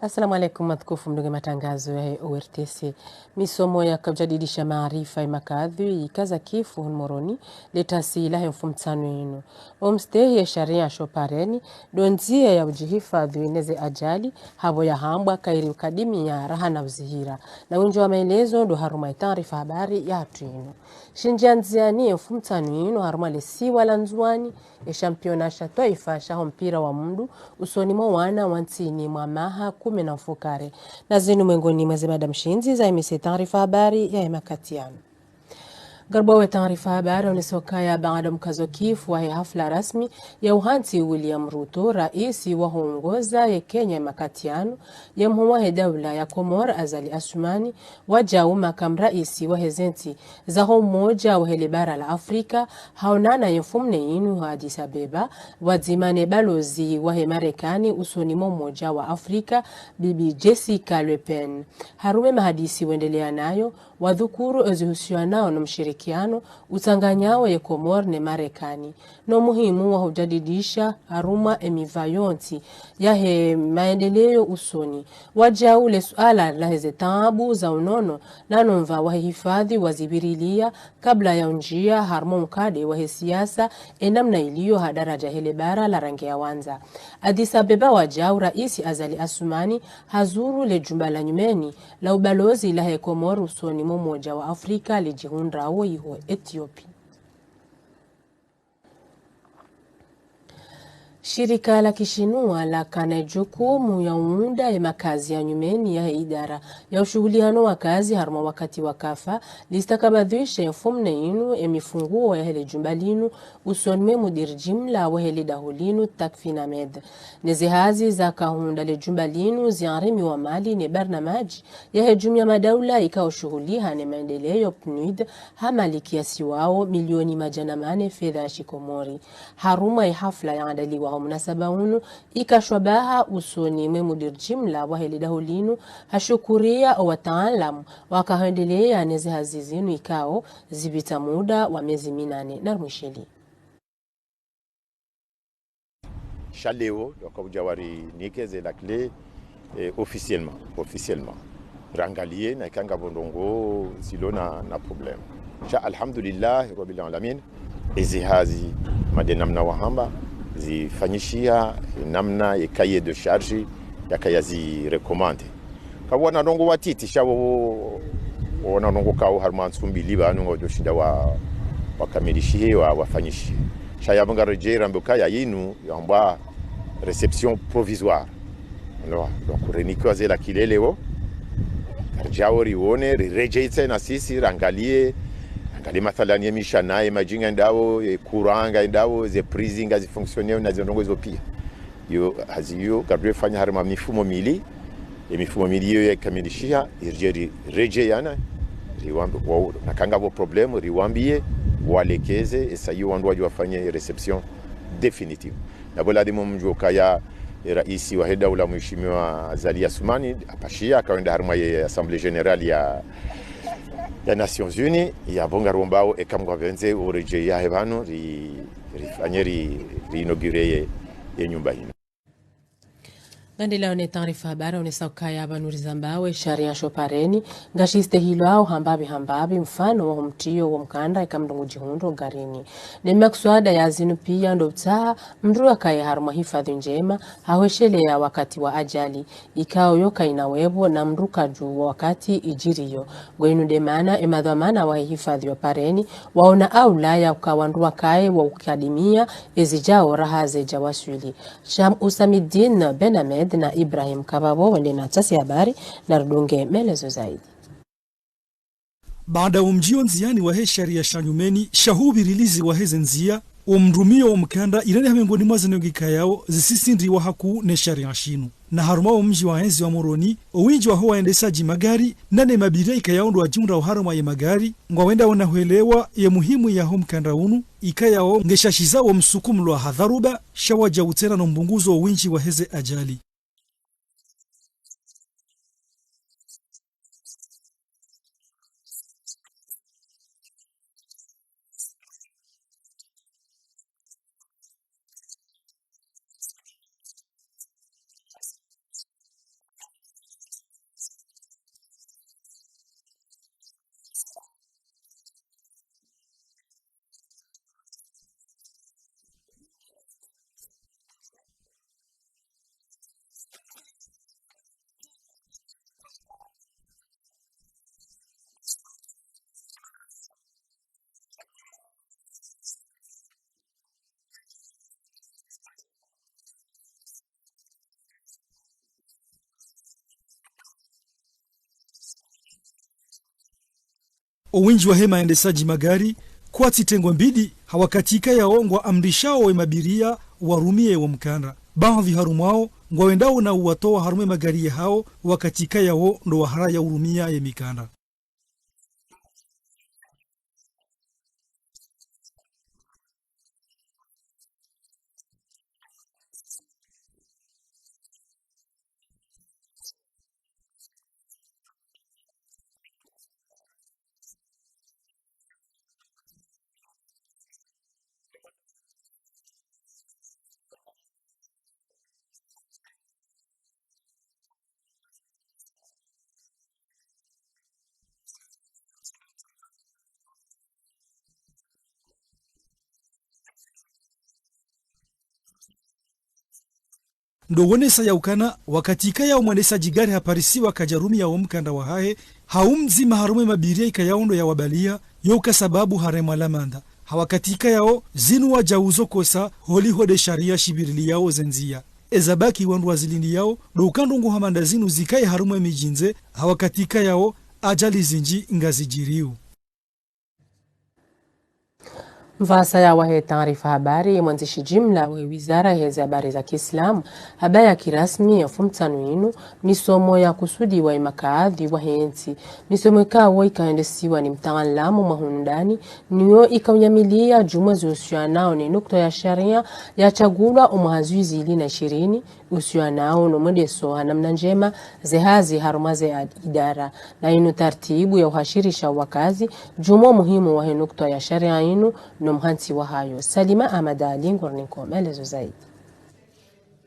Assalamu alaikum matukufu mdunge matangazo ya ORTC. Misomo ya kujadidisha maarifa ya makadhi ikaza kifu moroni letasi ya mfumtano ino. Omstehi ya sharia shopareni donzia ya ujihifadhi ineze ajali habo ya hambwa kairi ukadimi ya raha na uzihira. Na unjo wa maelezo do haruma taarifa habari ya hatu ino. Shinjianziani ya mfumtano ino haruma lesi wala nzuani ya shampiona shatoifa shaho mpira wa mundu usoni mwa wana wantini mwa maha na mfukare. Na zinu mwengoni mwezimada mshinzi za imisi taarifa habari ya emakatiano. Garbawe taarifa habari unisokaya baada mkazo kifu wa hafla rasmi ya uhansi William Ruto, raisi wa hongoza ya Kenya makatiano ya mhuwa dawla ya Komor Azali Asumani wajau makam raisi wa hezenti za homoja wa helibara la Afrika haonana yefumne inu wa Addis Abeba wadzimane balozi wa Marekani usoni moja wa Afrika Bibi Jessica Le Pen. Harume mahadisi wendelea nayo wadhukuru ezihusianao na mshirikiano utanganyao ya Komor ne Marekani no muhimu wa hujadidisha haruma emivayonti ya maendeleo usoni wajau le suala la heze taabu za unono na nomva wa hifadhi wazibirilia kabla ya njia harmo mkade wa siasa enamna iliyo hadaraja hele bara la rangi ya wanza. Addis Abeba wajau raisi Azali Asumani hazuru le jumba la nyumeni la ubalozi la Komor usoni moja wa Afrika lijihundra wa iho Ethiopia. Shirika la kishinua la kanajukumu ya uunda ya makazi ya nyumeni ya idara ya ushuguliano wa kazi harma wakati wakafa listakabadhisha ya fumne inu emifunguo ya hele jumbalinu usonme mudir jimla wa hele dahulinu takfina med. Nezihazi za kahunda le jumbalinu ziarimi wa mali ne barnamaji ya hejumia madaula ika ushuguliha ne maendeleo PNUD hamali kiasi wao milioni majanamane fedha shikomori. Haruma ya hafla ya andaliwa munasaba unu ikashwabaha usoni mudir jimla wa hele dahulinu hashukuria wataalamu wakahendelea neze hazizinu ikao zibita muda wa miezi 8 na mwisheli. Chaleo wakawajawari nikeze la clé officiellement rangalie na kanga bondongo silona na problem cha alhamdulillah rabbil alamin ezihazi madenamna wahamba zifanyishia namna ya cahier de charge ya kayazi recommande kawana ndongo watiti shawo wana ndongo kao harmansumbi liba ndongo doshinda wakamilishie wafanyishie shaya bangarejera mboka ya yinu yamba réception provisoire donc reniko zela kileleo karjaori wone rejeitse na sisi rangalie mathalani ya mishana ya majinga ndao kuranga ndao ze prizinga zi fonctionnaire na zondongo zo pia yo haziyo kadwe fanya harima mifumo mili yo yakamilishia irjeri rejeyana riwambe wao nakanga bo problem riwambie walekeze esayo wandu wafanye reception definitive na bola dimo mjoka ya raisi wa dawla mheshimiwa Azali Asumani apashia akaenda harima ya Assemblée Générale ya Nations Unies ya bonga rombao ekamgwa venze ureje ya hebano rifanyeri inaugureye ya nyumba hino. Ngandila one taarifa habari unisakaya abanuri zambawe sharia shopareni ngashiste hilo au hambabi mfano wa mtio wa mkanda ikamdungu jihundo garini. Ni makswada ya zinu pia ndo utaha mdruwa kaya haruma hifadhi njema haweshele ya wakati wa ajali ikao yoka inawebo na mruka juu wakati ijiriyo gwenu demana emadhamana wa hifadhi wa pareni waona au laya ukawanduwa kae wa ukadimia ezijao rahaze jawaswili. Sham Usamidin Benamed na Ibrahim Kababo wende na tasi habari na rudunge melezo zaidi. Baada umjio nziani wahe sharia shanyumeni shahubi rilizi waheze nzia umrumio mkanda irene hamengoni mwazenogika yao zisisindri wa haku ne sharia shinu na haruma umji wa enzi wa moroni uwinji wa hoa endesaji magari nane mabire ikayaondo wa jumra wa haruma ya magari ngwa wenda wanahuelewa ya muhimu ya mkanda unu ikayao ngeshashiza wa msukumlu wa hadharuba shawaja utena na mbunguzo uwinji wa heze ajali. Owinji wa hema endesaji magari kwa titengwa mbidi hawakatika yaongwa amrishao wa mabiria warumie wa mkanda. Baadhi harumao ngwawendao na uwatoa harume magari ya hao wakatika yao ndo wahara ya urumia ya mikanda. Ndo wonesa ya ukana wakatika ya umwendesa jigari haparisiwa kajarumi ya omkanda wa hae haumzima harume mabiria ikayaundo ya wabalia yoka sababu harema lamanda hawakatika yao zinu wa jauzo kosa holi hode sharia shibirili yao zenzia ezabaki wandu wazilindi yao do ukandungu hamanda zinu zikaye harume mijinze hawakatika yao ajali zinji ngazijiriu. Mfasa ya wahe taarifa habari mwanzishi jimla wa wizara ya habari za Kiislamu habari ya kirasmi ya fumtano inu misomo ya kusudi wa makaadhi wa hensi misomo ikawa ikaendesiwa ni mtaalamu mahundani niyo ikaunyamilia juma zuhusianao ni nukta ya sharia ya chagula umuhazuizi 2020 usianao no modeso hanamna njema zehazi harumaze idara na inu tartibu ya uhashirisha wakazi juma muhimu wa nukta ya sharia inu no mhansi wa hayo. Salima Amadali ngorniko maelezo zaidi.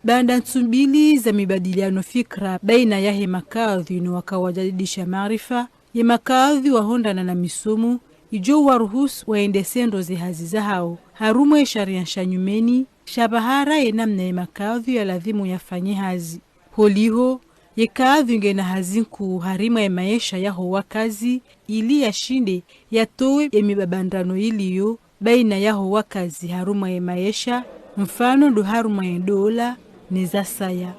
Banda ntumbili za mibadiliano fikra baina yahe makadhi no wakawajadidisha maarifa ya makadhi wa hondana na misumu ijo waruhus waendesendo zihazi za hao harumo sharia shanyumeni shabahara enamna ya makadhi ya ladhimu yafanye hazi holiho ye kadhi ngena hazinku harima ya maisha yaho wakazi ili yashinde yatowe ya mibabandano iliyo baina yaho wakazi haruma ya maisha mfano do haruma ya dola ni za saya.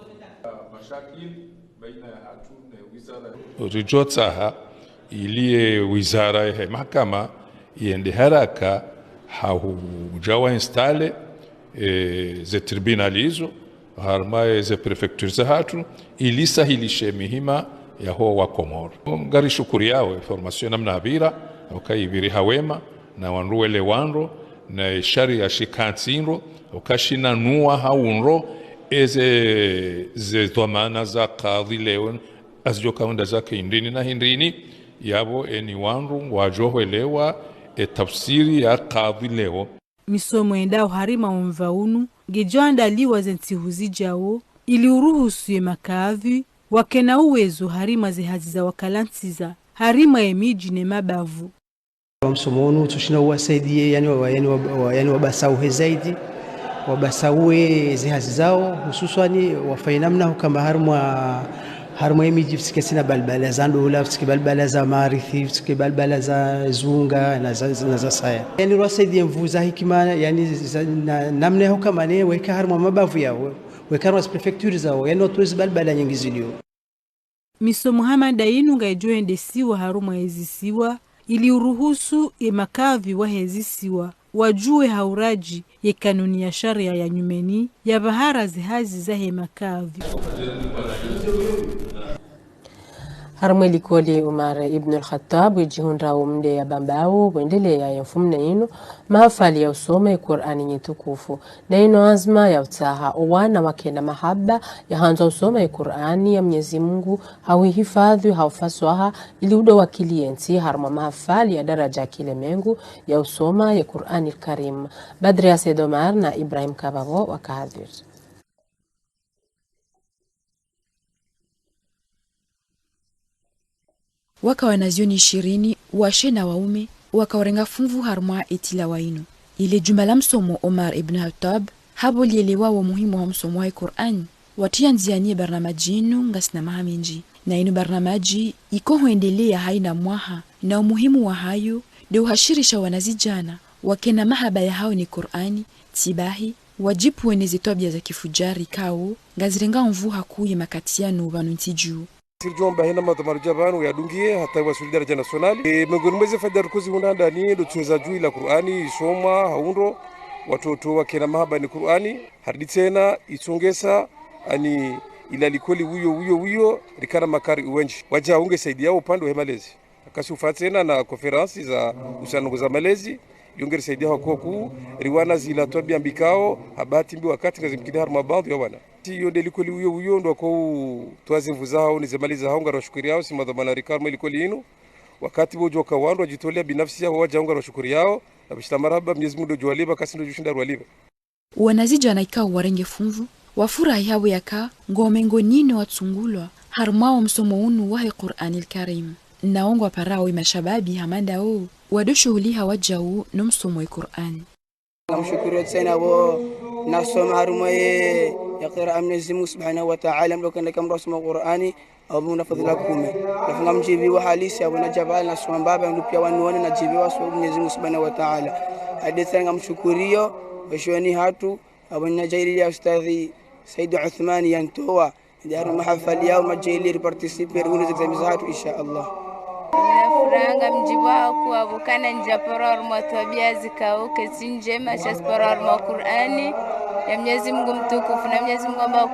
Rijotsaha ilie wizara ya mahakama iende haraka haujawa instale ze tribunali hizo haruma ze prefecture za hatu ili sahilishe mihima ya ho wa Komoro. Ngari shukuri yao information namna habira wakaibiri hawema na wanruele wanro na sharia shikansinro ukashina nuwa haunro ze dhamana za kadhi leo azjo kaunda zake indini na hindini yabo eni wanru wajohelewa tafsiri ya kadhi leo misomo endao harima umvaunu gejanda liwa zensihuzi jao ili uruhusu ye makadhi wakena uwezo harima zehazi za wakalansiza harima emiji ne mabavu msomonu tushina uwasaidie yani wabasauhe zaidi wabasauhe zihazi zao hususani wafainamna kama harumwa emiji fsikesina balbala za ndola fsikibalbala za marithi fsikibalbala za zunga na za saya yani wasaidie mvuza hikima yani namna ho kama ne weka harumwa mabavu yao weka harumwa prefecture zao yani watuwezi balbala nyingi zilio misomo hamada inu ngaijoendesiwa harumwa ezisiwa ili uruhusu makadhi wahezisiwa wajue hauraji ye kanuni ya sharia ya nyumeni ya bahara zihazi za he makadhi. Harumeli koli Umar ibn al-Khattab wijihunda umde ya bambao wendele ya yafumna inu mahafali ya usome Qur'ani nyitukufu na ino azma ya utaha uwana wake na mahaba ya hanza usome Qur'ani ya Mwenyezi Mungu hauhifadhi haufaswaha ili udo wakiliensi haruma mahafali ya daraja kile mengu ya usoma ya Qur'ani al-Karim. Badri ya Sedomar na Ibrahim Kabavo wakahadhir. Waka wanazioni 20 washe na waume wakawarenga funvu harma etila waino ile jumala msomo Omar ibn Khattab habo lielewa wa muhimu wa msomo wa Qur'an watia nzianie barnamajinu ngasina mahaminji na ino barnamaji iko huendelea haina mwaha na umuhimu wa hayo de uhashirisha wanazijana wakena mahaba ya hao ni Qur'ani tibahi wajibu wenezi tobia za kifujari kao ngazirenga mvu hakuye makatiano banuntiju sirjomba hena madhamar jabanu yadungie hata wasuli daraja nationali miongoni mwezi fadar kuzi hunanda ni ndo tuweza juu la Qur'ani isoma haundo watoto wake na mahaba ni Qur'ani hadi tena isongesa ani ila likoli huyo rikana makari uwenji waja unge saidia upande wa malezi akasi ufatena na konferensi za usanungu za malezi yongere saidia hakoku riwana zila tobia mbikao habati mbi wakati ngazimkidi harma bandu ya wana hiyo delikoli huyo ndo kwa tuazimvu zao ni zemaliza hao ngaro shukuri yao si madhamana rikarma ilikoli inu wakati bojo kwa wandu wajitolea binafsi yao waja ngaro shukuri yao na bishta marhaba Mwenyezi Mungu ndo waliba kasi ndo jushinda waliba wanazija na ikao warenge funvu wafurahi hawe yaka ngomengo nini watsungulwa harmao msomo unu wahi Qur'anil Karim naongwa parao mashababi hamanda o wadoshuhuliha wajau no msomo wa Qur'an. Namshukuru tena wo nasoma harumaye ya qira Mwenyezi Mungu Subhanahu wa Ta'ala mloka kama msoma Qur'ani au mna fadhila 10 nafunga mjibi wa halisi au na jabal na soma baba ndio pia wanuone na jibi wa Mwenyezi Mungu Subhanahu wa Ta'ala hadithi ngamshukurio washoni hatu au na jaili ya ustadhi Said Uthman yantoa ndio mahafali yao majaili participer unaweza hatu insha Allah. Furanga mjiba kwa bukana njapora motobia zikao kesinjema shaspora ma Qur'ani ya Mwenyezi Mungu mtukufu na Mwenyezi Mungu ambao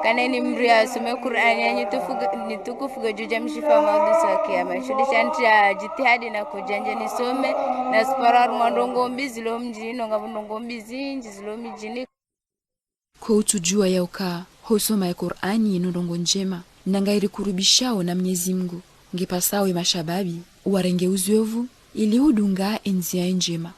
kana ni mri asome Qur'ani yani tukufu gojuja mshifa maudhusa kiyama shudisha ntia jitihadi na kujanja nisome na spora mondongo mbizi lo mjino ngabondongo mbizi njizilo mjini kwa utujua yauka hosoma ya Qur'ani inondongo njema nangairi kurubishao na Mwenyezi Mungu ngipasawe mashababi warenge uzyovu ili hudunga enzia njema.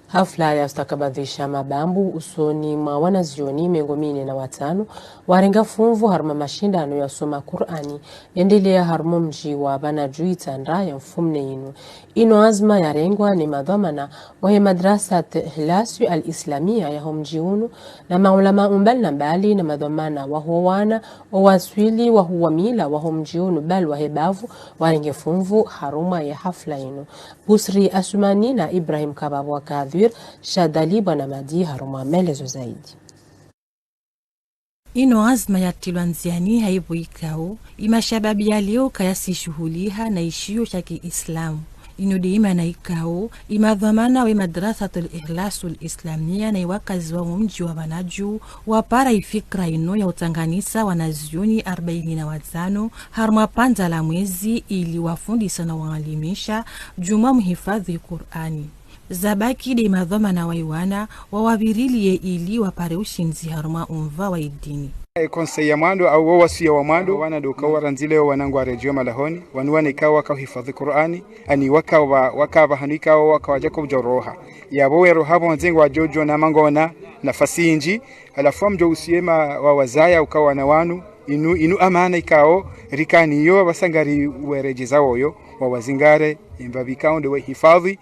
Hafla ya ustakabadhisha mabambu usoni mwa wanazioni miongoni minne na watano warenga funvu harma mashindano ya soma Qur'ani endelea harmo mji wa Banajui Tandra ya mfumne ino azma ya rengwa ni madhamana wa madrasa Ihlasu al-Islamia ya mji unu na maulama umbali mbali na madhamana wa huwana waswili wa huwamila wa mji unu bal wa hebavu warenge funvu haruma ya hafla ino Busri Asumani na Ibrahim Kababu wa Kadhir Shadali bwana Madi haruma melezo zaidi. Ino azma ya tilwanziani haibu ikao imashababi ya leo kayasi shuhuliha na ishio cha Kiislamu. Ino diima na ikao imadhamana we madrasatul Ihlasul Islamia na iwakazi wa mji wa Banaju wapara ifikra ino ya utanganisa wanazioni 45 harma panza la mwezi ili wafundisa na waalimisha juma muhifadhi Qur'ani. Zabaki de madhamana waiwana wawabirilie ili wapare ushinzi haruma umva wa idini. Konsei ya mwando au wawasi ya wamando wana doka waranzile wanangu wa rejio malahoni wanuwane ikawa hifadhi Qur'ani ani wakawa hanika wakawaja kubjoroha ya bowero hapo nzengo wa jojo na mangona nafasi inji alafu mjo usiema wa wazaya ukawa na wanu inu amana ikao rikani yo basangari werejeza woyo wa wazingare imbabikao ndio hifadhi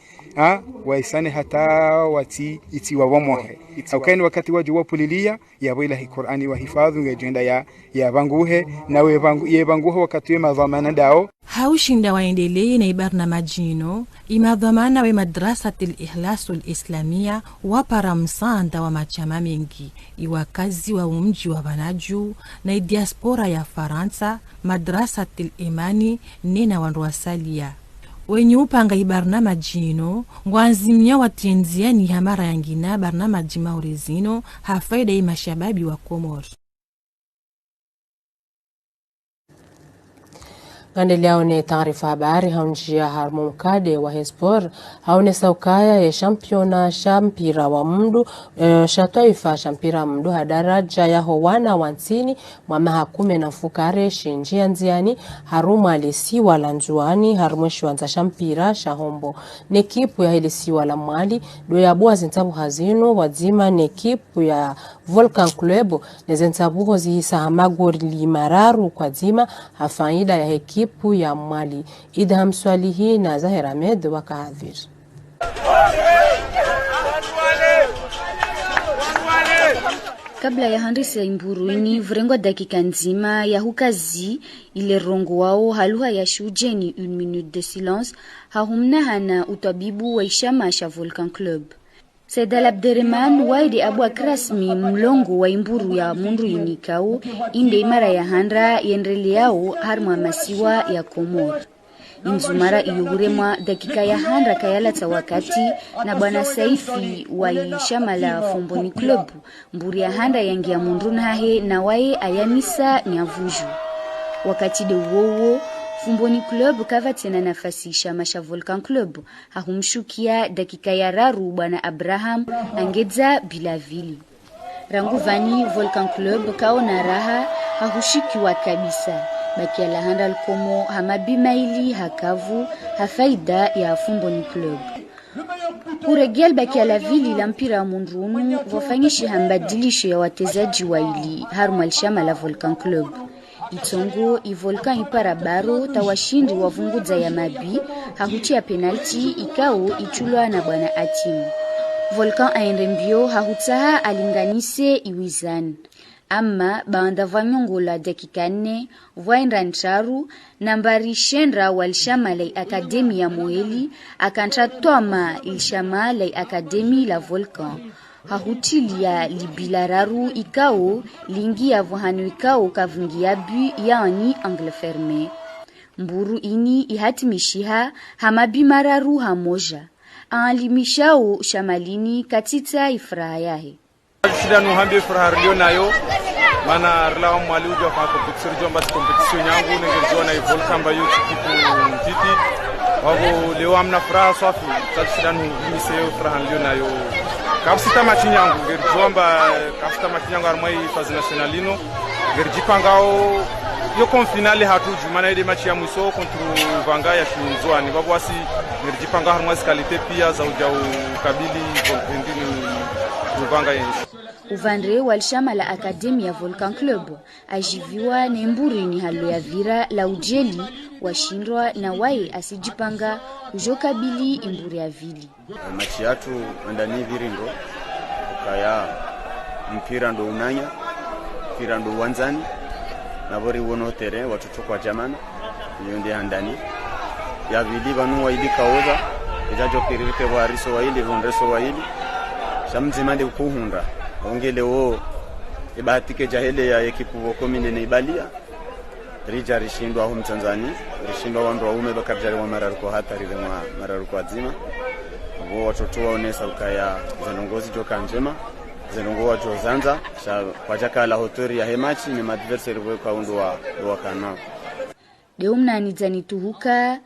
waisane hata wati iti wawamohe ukeni wakati wajua pulilia ya wila Qur'ani wa hifadhi ngejenda ya banguhe na ye banguhe wakati madhamana dao haushinda waendelee na ibarna majino imadhamana we madrasatil Ihlasul Islamia wapara msanda wa machama mengi iwakazi wa mji wa Banaju na diaspora ya Faransa madrasatil Imani nena wanruasalia wenye upanga ibarnama jino ngwanzimia watienziani hamara yangina barnama jimaurezino hafaida imashababi wa Komor. Gandelea ne taarifa habari haunjia harmo mkade wa Hespor haone saukaya ya championa shampira wa mdu shataifa shampira mdu hadaraja ya howana wansini mwamaha 10 na fukare shinjia nziani haruma alisiwa la njuani harumweshi wanza shampira shahombo nekipu ya ilisiwa la mwali do ya bua zintabu hazino wazima nekipu ya Volcan Club nezintabuho zihisa hamagori limararu kwa zima hafaida ya heki kipu ya mwali Idham Swalihi na Zahir Ahmed wa Kahadhir. Kabla ya handisi ya imburuini vrengwa dakika nzima ya hukazi ile rongo wao haluha ya shujeni 1 minute de silence hahumna hana utabibu wa ishamasha Volcan Club. Saidal Abderrahman waidi abu akrasmi mlongo wa imburu ya mundu inikau inde imara ya handra yendreleao harma masiwa ya Komor. Inzumara iyuguremwa dakika ya handra kayalata wakati na bwana Saifi wa Shamala Fomboni Club mburi ya handra yangi ya mundu nahe na wae ayamisa nyavuju. Wakati de uowo Fomboni Club kava tena nafasi shamasha Volcan Club hahumshukia dakika ya raru bwana Abraham angedza bila vili. Ranguvani Volcan Club kaona raha hahushikiwa kabisa. Bakia la handa alkomo hamabimaili hakavu hafaida ya Fomboni Club. Kuregel bakia la vili la mpira wa mundrunu wafanyishi hambadilisho ya watezaji wa ili haruma alshama la Volcan Club. Itongo ivolkan iparabaro tawashindi wavunguza ya mabi hahutia penalti ikao ichulwa na bwana Atim. Volcan aendembio hahutaha alinganise iwizan. Ama baanda vanyongola dakika 4 vaenda ncharu nambari shendra walshama la akademi ya Moeli akantra toma ilshama la akademi la Volcan. Hahutilia libilararu ikao lingia vohanu ikao kavungia bu yaani angle ferme. Mburu ini ihatimishiha hamabimararu hamoja. Aanlimishao shamalini katita ifraha yahe. Shida nuhambi ifraha rilio nayo. Mana rila mwali uja kwa kompetisyoni jomba si kompetisyoni yangu. Nengeziwa na Volcan bayo kikipu mpiti. Wago leo amna fraha swafi. Tatu shida nuhimiseo ifraha rilio nayo. Kapsita machinyangu gerjomba kapsita machinyangu armai fazi nationalino gerjipangao yo konfinali hatuju mana ile machi ya mwiso kontru vanga ya shinzwani babu wasi gerjipanga harmai kalite pia za ujao kabili volpendini vanga yenshi. Uvandre walshama la akademi ya Volcan Club ajiviwa na mburini halo ya vira la ujeli washindwa na wae asijipanga ujokabili imburi ya vili. Machi yatu ndani virindo ukaya mpira ndo unanya mpira ndo uwanzani na bori wono tere watoto kwa jamana yonde handani ya vili banu waili kaoza ejajo kiririke wariso waili vonreso waili shamzimande ukuhunda ongele wo ibatike jahele ya ekipu wakomine ne ibalia rija rishindwa hu Mtanzania rishindwa wandu waume bakabjari wa mararuko hatari wa mararuko azima wo watoto waonesa ukaya zanongozi joka njema zanongo watu zanza kwa jaka la hotori ya hemachi ni adversary we kwa undu wa kana deumna nizani tuhuka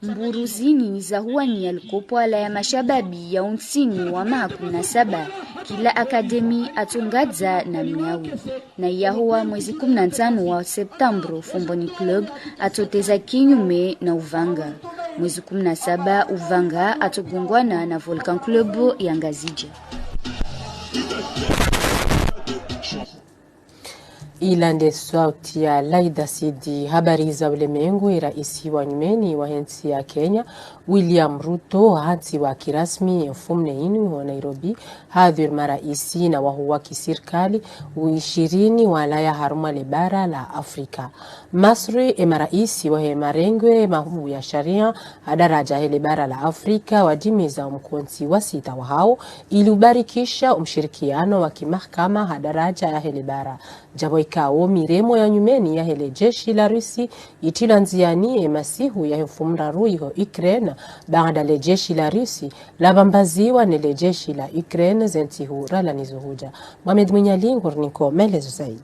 mburuzini nizahuwa ni alikopo ala ya mashababi ya unsini wa mahakuna saba kila akademi atungadza na mnyawi na yahuwa mwezi 15 wa Septembro Fomboni Club atoteza kinyume na Uvanga. Mwezi 17 Uvanga atogongwana na Volcan Club ya Ngazija. Ilande sauti ya Laida Sidi. Habari za ulimwengu. Raisi wa nyumeni wa nchi ya Kenya William Ruto hati wa kirasmi mfumneinu wa Nairobi hadhir maraisi na wahuwa kisirkali u20 walaya haruma lebara la Afrika. Masri maraisi wa marengwe mahubu ya sharia hadaraja hele bara la Afrika wajimiza mkonti wa sita wa hao ili ubarikisha umshirikiano wa kimahkama hadaraja ya hele bara. Jabo ikao miremo ya nyumeni ya hele jeshi la Rusi itila nziani masihu ya mfumra ruiho Ukraine baada le jeshi la Rusi labambaziwa nele jeshi la Ukraine zentihura la nizuhuja. Mohamed Mwenyalingur niko melezo zaidi.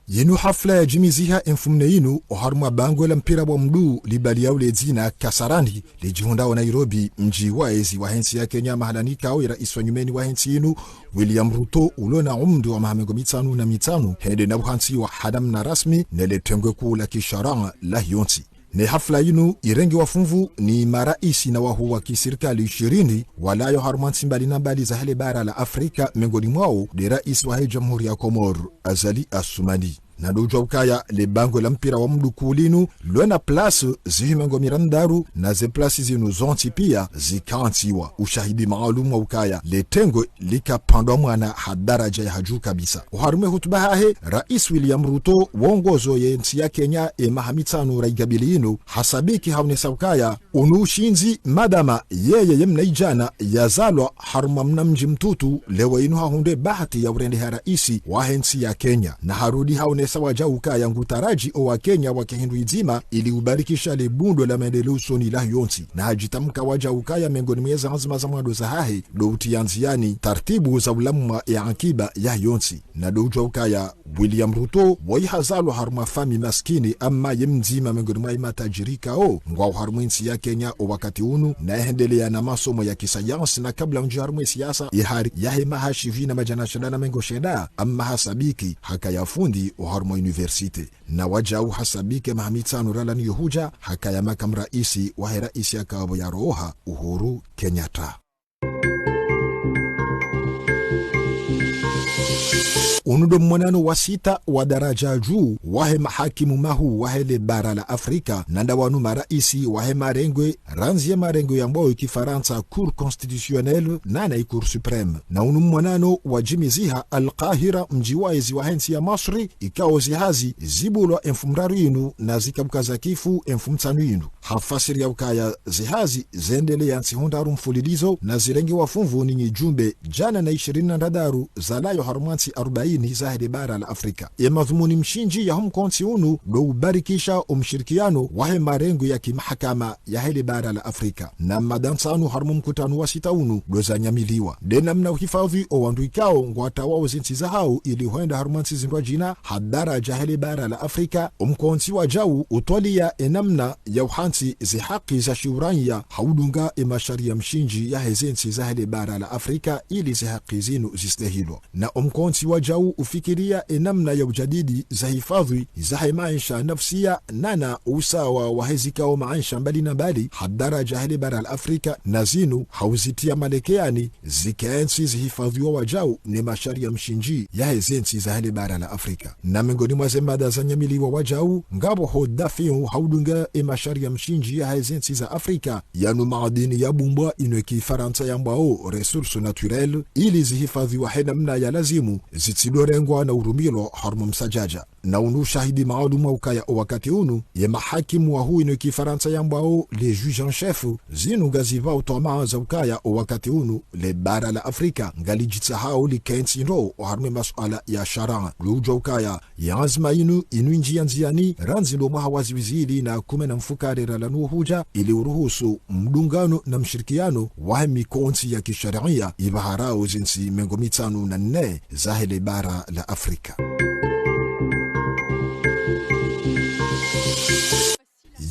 Yenu hafla ya jimiziha mfumneinu oharuma bango la mpira wa mdu libali ya ulezina Kasarani lijihunda wa Nairobi mji waezi wa hensi ya Kenya mahalanika au rais wa nyumeni wa hensi inu William Ruto ulona umdi wa mahamengo mitanu na mitanu hende na buhansi wa hadam na rasmi nele tengwe kuu la kisharanga la hionsi. Ne hafla inu irengi wa funvu ni maraisi na wahu wa kisirikali 20 walayo harumansi mbali na mbali za hele bara la Afrika mengoni mwao de rais wa jamhuri ya Komor Azali Assoumani. na dojo ukaya le bango la mpira wa mdu kulinu lwena place zihimengo mirandaru na ze place zinu zonti pia zikantiwa. Ushahidi maalum wa ukaya le tengo likapandwa mwana hadaraja ya haju kabisa. Uharume hutuba hahe Rais William Ruto wongozo ye nchi ya Kenya mahamitano raigabilinu hasabiki haunesa ukaya unushinzi madama yeye yemnaijana yazalwa haruma mnamji mtutu lewa inu hahunde bahati ya urende ha raisi wa nchi ya Kenya na harudi haunesa waja ukaya ngutaraji o wa Kenya wa kehindu izima ili ubarikisha le bundo la maendeleo soni la yonti na hajitamka waja ukaya mengoni mweza hazima za mwado za hahe do utianziani tartibu za ulamwa ya akiba ya yonti na do ujwa ukaya William Ruto woi hazalwa haruma fami maskini ama yemzima mengoni mwa matajirika ngwa haruma nchi ya Kenya o wakati unu na endelea na masomo ya kisayansi na kabla nji haruma siasa ihari yahe mahashivi na majana shadana mengo sheda ama hasabiki haka ya fundi o haruma universite na wajau hasabike mahamitano rala ni yuhuja haka ya makam raisi wa raisi ya kawabo ya Roha Uhuru Kenyatta. Unudo mwanano wa sita wa daraja juu wahe mahakimu mahu wahe le bara la Afrika nanda wanu maraisi wahe marengwe ranzie marengwe ya mbao kifaransa Cour Constitutionnelle na Cour Supreme na unu mwanano wa jimiziha Al-Qahira mjiwaizi wa hensi ya Masri ikao zihazi zibulwa enfumraru inu na zikabukaza kifu enfumtanu inu hafasiri ya ukaya zihazi zendele ya nsihondaru mfulilizo na zirengi wafunvu ninyi jumbe jana na 20 ndadaru zalayo harumansi 40 zahidi bara la Afrika. Ya madhumuni mshinji ya humkonsi unu do ubarikisha umshirikiano wahe marengo ya kimahakama ya hili bara la Afrika. Na madansanu harmu mkutanu wa sita unu do za nyamiliwa. Dena mna uhifadhi o wandu ikao ngwata wao zinsi za hao ili huenda harumansi zindwa jina hadara jahili bara la Afrika umkonsi wa jau utwali ya enamna ya uhansi zi haki za shiuranya haudunga imashari ya mshinji ya hezensi za hili bara la Afrika ili zi haki zinu zistehilwa. Na umkonsi wa jau ufikiria namna ya ujadidi za hifadhi za maisha nafsia nana usawa wa hezikao maisha mbali na mbali hadara jahili bara la Afrika na zinu hauzitia malekeani zikaensi zihifadhiwa wajau ni mashari ya mshinji ya hezensi za hili bara la Afrika na mengoni mwa zemada za nyamiliwa wajau ngabo hodafiu haudunga mashari ya mshinji ya hezensi za Afrika yanu maadini ya bumbwa inweki Faransa ya mbao resource naturelle ili zihifadhiwa henamna ya lazimu zitsidorengwa na urumilo harmu msajaja na unu shahidi maalum wa ukaya o wakati unu ye mahakimu wa hui no kifaransa ya mbao le juge en chef zinu gaziva utoma za ukaya o wakati unu le bara la Afrika ngali jitsahau li kensi ndo o harmu masuala ya sharan lujo ukaya ya azma inu njia nziani ranzi lo mahawazi wizili na kume na mfukare ralanu huja ili uruhusu mdungano na mshirikiano wa mikonsi ya kisharia ibaharao zinsi mengomitanu na nne zahele bara la Afrika.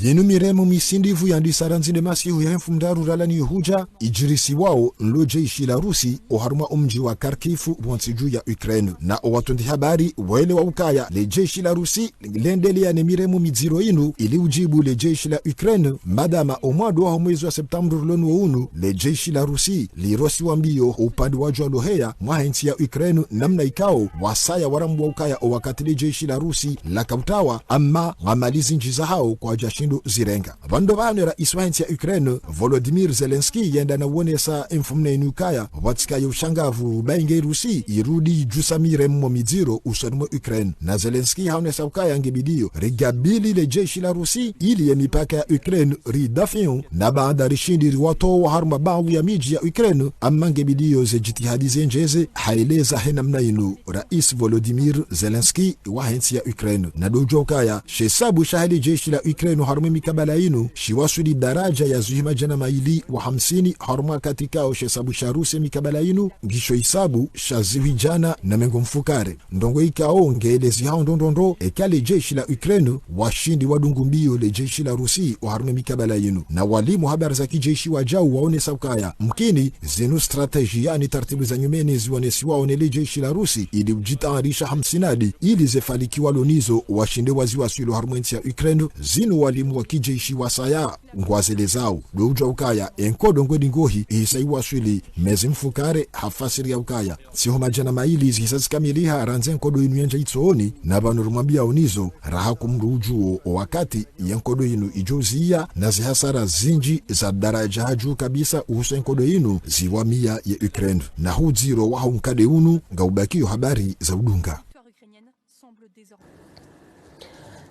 Yenu miremu misindivu yandisaranzine masihu ya mfumdaru ralani yuhuja ijirisi wao nlo jeishi la Rusi oharuma umji wa Kharkiv bwansiju ya Ukraine na owatundi habari wele wa ukaya le jeishi la Rusi lendele ya miremu miziro inu ili ujibu le jeishi la Ukraine madama omwadu wa mwezi wa September lonu wa unu le jeishi la Rusi lirosi wa mbio upande wajwa loheya mwahensi ya Ukraine namna ikao wasaya warambu wa ukaya o wakati le jeishi la Rusi la kautawa ama ngamalizi njiza hao kwa jashindu zirenga. Vando vane rais wa nchi ya Ukraine Volodymyr Zelensky yenda na wonesa infumne inukaya watika ya ushangavu bainge Rusi irudi jusamire mmomiziro usonimo Ukraine na Zelensky haonesa ukaya ngebidio rigabili le jeshi la Rusi ili ya mipaka ya Ukraine ridafion na baada rishindi riwato wa harma baadhi ya miji ya Ukraine amma ngebidio ze jitihadi zenjeze haileza henamna inu rais Volodymyr Zelensky wa nchi ya Ukraine na dojo ukaya shesabu shahidi jeshi la Ukraine harma mikabala inu shiwasuli daraja ya zuhima jana maili wa 50 harma katika o shesabu sharuse mikabala inu ngisho isabu shaziwi jana na mengo mfukare ndongo ikao ngelezi hao ndondondo ekale jeshi la Ukraine washindi wadungu mbio le jeshi la Rusi wa harma mikabala inu na walimu habari za kijeshi wajau waone saukaya mkini zinu strategia ni tartibu za nyumeni ziwanesi waone le jeshi la Rusi ili ujitarisha hamsinadi ili zefalikiwa lonizo washinde waziwa suilo harma nchi ya Ukraine zinu walimu mfumo wa kijeshi wa saya ngwazele zao doja ukaya enkodo ngwedi ngohi isaiwa swili mezi mfukare hafasiri ya ukaya siho majana maili zisazikamiliha ranze enkodo inu yanja itsooni na banu rumwambia onizo raha kumrujuo wakati yenkodo inu ijozia na zihasara zinji za daraja haju kabisa uhusu enkodo inu ziwamia ya Ukraine na huziro waho mkade unu ngaubakio habari za udunga.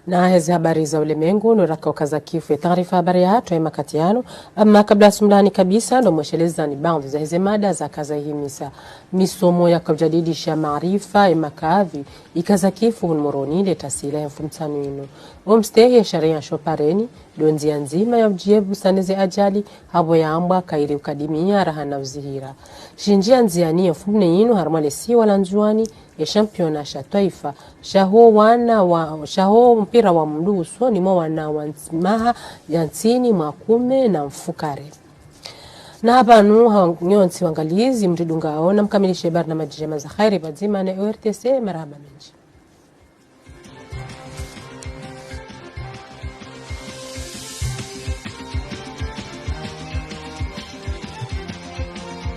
Na hizi habari za ulimwengu nuraka ukaza kifu ya taarifa habari ya hatu ya makatiano. Ama kabla sumlani kabisa ndo mwesheleza ni baadhi za hizi mada za kaza himisa misomo ya kujadidisha maarifa ya makaadhi ikaza kifu Moroni leta sila ya mfumtano inu omstehi ya sharia shopareni donzi nzima ya ujibu saneze ajali habo ya amba kaili ukadimia raha na uzihira shinjia nziani ya mfumne inu harmale si wala njuani ya championa sha taifa shaho mpira wa mduso ni mwa wana wansimaha ya nsini mwakume na mfukare. Na hapa nyonsi wangalizi mtidunga ona mkamilishe habari na majema za khairi bazima na ORTC marhaba menji.